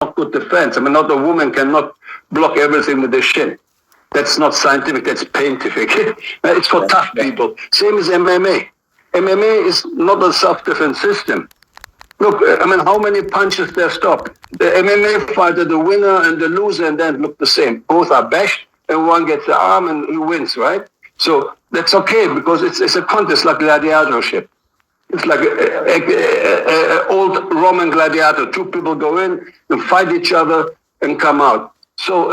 not good defense. I mean, not a woman cannot block everything with the shin. That's not scientific, that's paintific. It's for tough people. Same as MMA. MMA is not a self-defense system. Look, I mean, how many punches they're stopped? The MMA fighter, the winner and the loser, and then look the same. Both are bashed, and one gets the arm and he wins, right? So that's okay, because it's a contest like gladiatorship. It's like an old Roman gladiator. Two people go in and fight each other and come out. So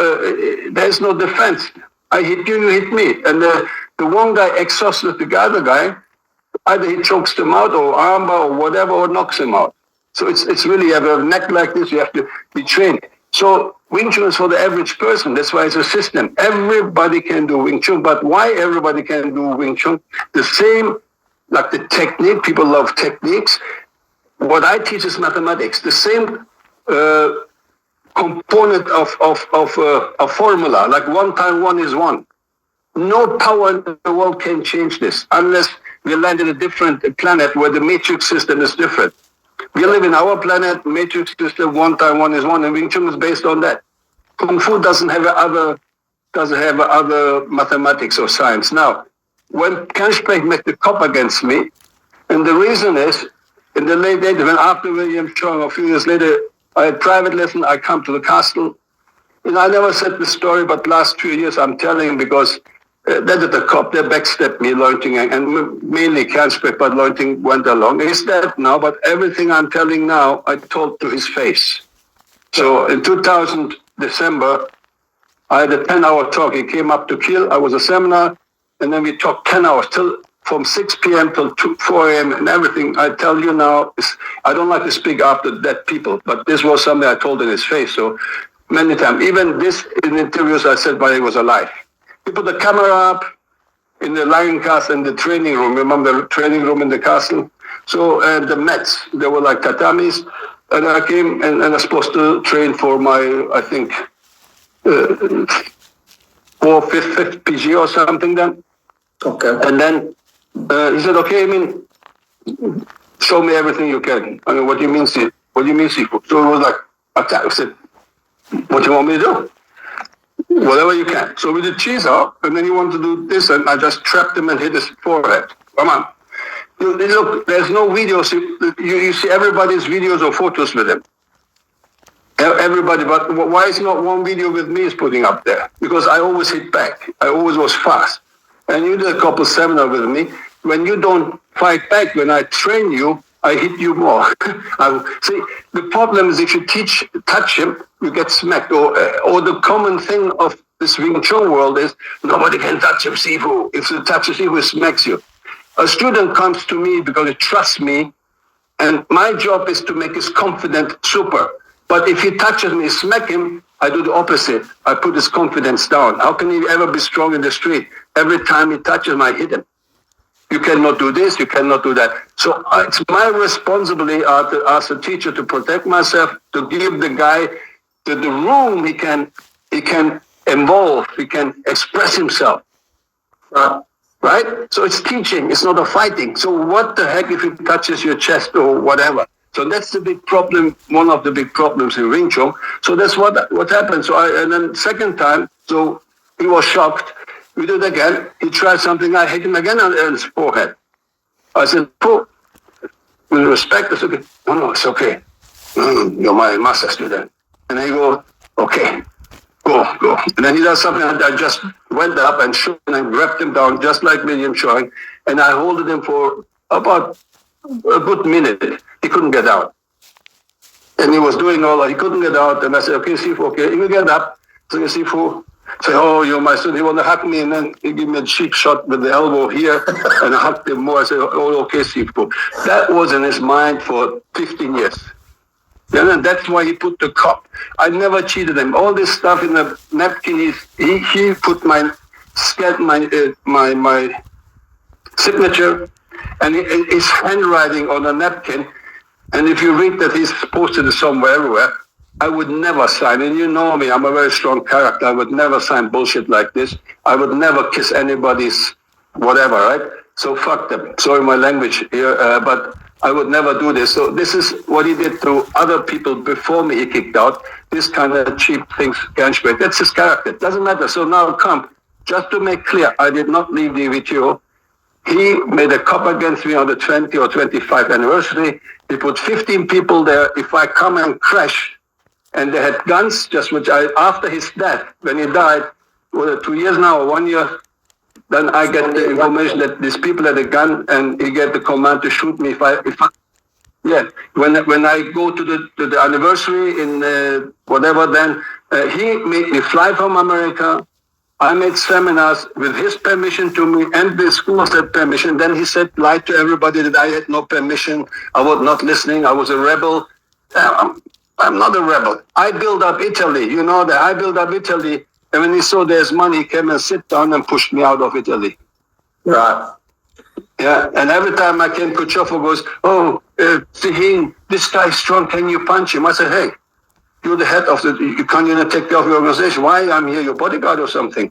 there's no defense. I hit you, you hit me. And the one guy exhausts the other guy. Either he chokes them out or armbar or whatever, or knocks him out. So it's really, you have a neck like this, you have to be trained. So Wing Chun is for the average person. That's why it's a system. Everybody can do Wing Chun. But why everybody can do Wing Chun? The same, like the technique, people love techniques. What I teach is mathematics. The same component of a formula, like 1 × 1 is 1. No power in the world can change this unless we land in a different planet where the matrix system is different. We live in our planet, matrix system, 1 × 1 is 1, and Wing Chun is based on that. Kung Fu doesn't have other mathematics or science. Now, when Kanspech made the cop against me, and the reason is, in the late 80s, when after William Chong, a few years later, I had private lesson, I come to the castle. I never said the story, but last 2 years I'm telling because that at the cop, they backstabbed me, Learning, and mainly Kanspech, but Learning went along. He's dead now, but everything I'm telling now, I told to his face. So in 2000, December, I had a 10-hour talk. He came up to Kiel. I was a seminar, and then we talked 10 hours, from 6 p.m. till 4 a.m. and everything. I tell you now, I don't like to speak after dead people, but this was something I told in his face. So many times, even this in interviews I said while he was alive. He put the camera up in the Lion Castle in the training room. Remember the training room in the castle? So, and the mats, they were like tatamis. And I came and I was supposed to train for my, I think, 5th PG or something then. Okay. And then he said, okay, Emin, show me everything you can. I mean, what do you mean, Sifu? So it was like, attack. I said, what do you want me to do? Whatever you can. So we did cheese out, and then he wanted to do this, and I just trapped him and hit his forehead. Come on. Look, there's no videos. You see everybody's videos or photos with him. Everybody, but why is not one video with me is putting up there? Because I always hit back. I always was fast. And you did a couple seminar with me. When you don't fight back, when I train you, I hit you more. See, the problem is if you touch him, you get smacked. Or the common thing of this Wing Chun world is nobody can touch him, Sifu. If you touch him, Sifu, he smacks you. A student comes to me because he trusts me, and my job is to make his confidence super. But if he touches me, smack him, I do the opposite. I put his confidence down. How can he ever be strong in the street? Every time he touches me, I hit him. You cannot do this, you cannot do that. So it's my responsibility as a teacher to protect myself, to give the guy the room he can evolve, he can express himself. Right? So it's teaching, it's not a fighting. So what the heck if he touches your chest or whatever? So that's the big problem, one of the big problems in Wing Chun. So that's what happened. So and then second time, so he was shocked. We did it again. He tried something. I hit him again on his forehead. I said, "Oh, with respect." I said, "No, it's okay. You're my master student." And he goes, "Okay, go." And then he does something. I just went up and shook him and grabbed him down, just like William showing. And I holded him for about a good minute. He couldn't get out. And he was doing all that. He couldn't get out. And I said, "Okay, Sifu, okay, you get up." So Sifu say, "Oh, you're my student." He want to hug me, and then he gave me a cheek shot with the elbow here, and I hugged him more. I said, "Oh, okay, Sifu." That was in his mind for 15 years. And that's why he put the cup. I never cheated him. All this stuff in the napkin, he put my signature and his handwriting on a napkin. And if you read that he's posted it somewhere, everywhere, I would never sign. And you know me, I'm a very strong character. I would never sign bullshit like this. I would never kiss anybody's whatever, right? So fuck them. Sorry my language here, but I would never do this. So this is what he did to other people before me. He kicked out this kind of cheap things. That's his character. It doesn't matter. So now come, just to make clear, I did not leave the Ewto. He made a cop against me on the 20 or 25th anniversary. He put 15 people there. If I come and crash, and they had guns, just which after his death, when he died, 2 years now or 1 year, then I get the information that these people had a gun, and he get the command to shoot me if I when I go to the anniversary in whatever, then he made me fly from America. I made seminars with his permission to me, and the school said permission. Then he lied to everybody that I had no permission. I was not listening. I was a rebel. I'm not a rebel. I built up Italy. You know that I built up Italy. And when he saw there's money, he came and sit down and pushed me out of Italy. Right. Yeah, and every time I came, Kuchofo goes, "Oh, Sihin, this guy's strong. Can you punch him?" I said, "Hey, you're the head of you can't even take care of your organization. Why I'm here, your bodyguard or something?"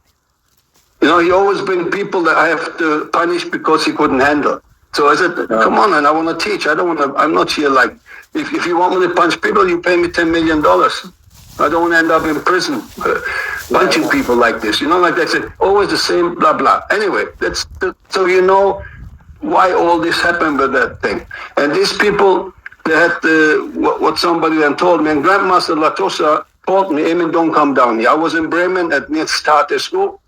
You know, he always bring people that I have to punish because he couldn't handle. So I said, "Come on, man, I want to teach. I don't want to. I'm not here like if you want me to punch people, you pay me $10 million. I don't want to end up in prison punching people like this. You know, like that. Said always the same, blah blah. Anyway, so you know why all this happened with that thing. And these people, they had what somebody then told me. And Grandmaster Latosa told me, "Emin, don't come down here." I was in Bremen at near Starter School,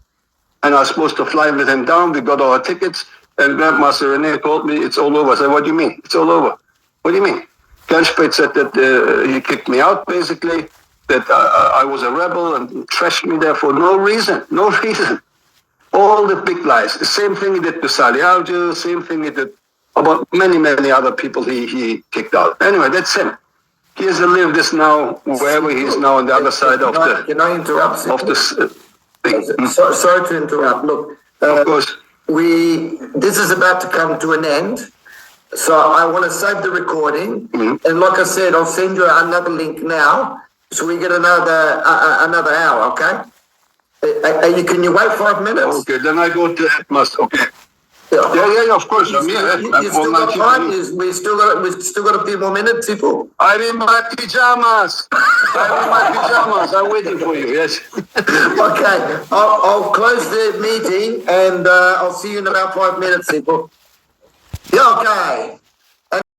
and I was supposed to fly with him down. We got our tickets, and Grandmaster René told me it's all over. I said, "What do you mean? It's all over? What do you mean?" Ganspate said that he kicked me out, basically, that I was a rebel and trashed me there for no reason. No reason. All the big lies. The same thing he did to Sally Alger, same thing he did about many, many other people he kicked out. Anyway, that's him. He has to live this now, wherever he is now on the other side of the... Can I interrupt? Of the thing. Sorry to interrupt. Look, of course. This is about to come to an end. So I want to save the recording. Mm-hmm. And like I said, I'll send you another link now. So we get another hour, okay? Can you wait 5 minutes? Okay, then I go to Headmaster. Okay. Yeah, of course. I'm here. You still got time? We still got a few more minutes, people. I'm in my pajamas. I'm waiting for you. Yes. Okay. I'll close the meeting and I'll see you in about 5 minutes, people. Yeah, okay.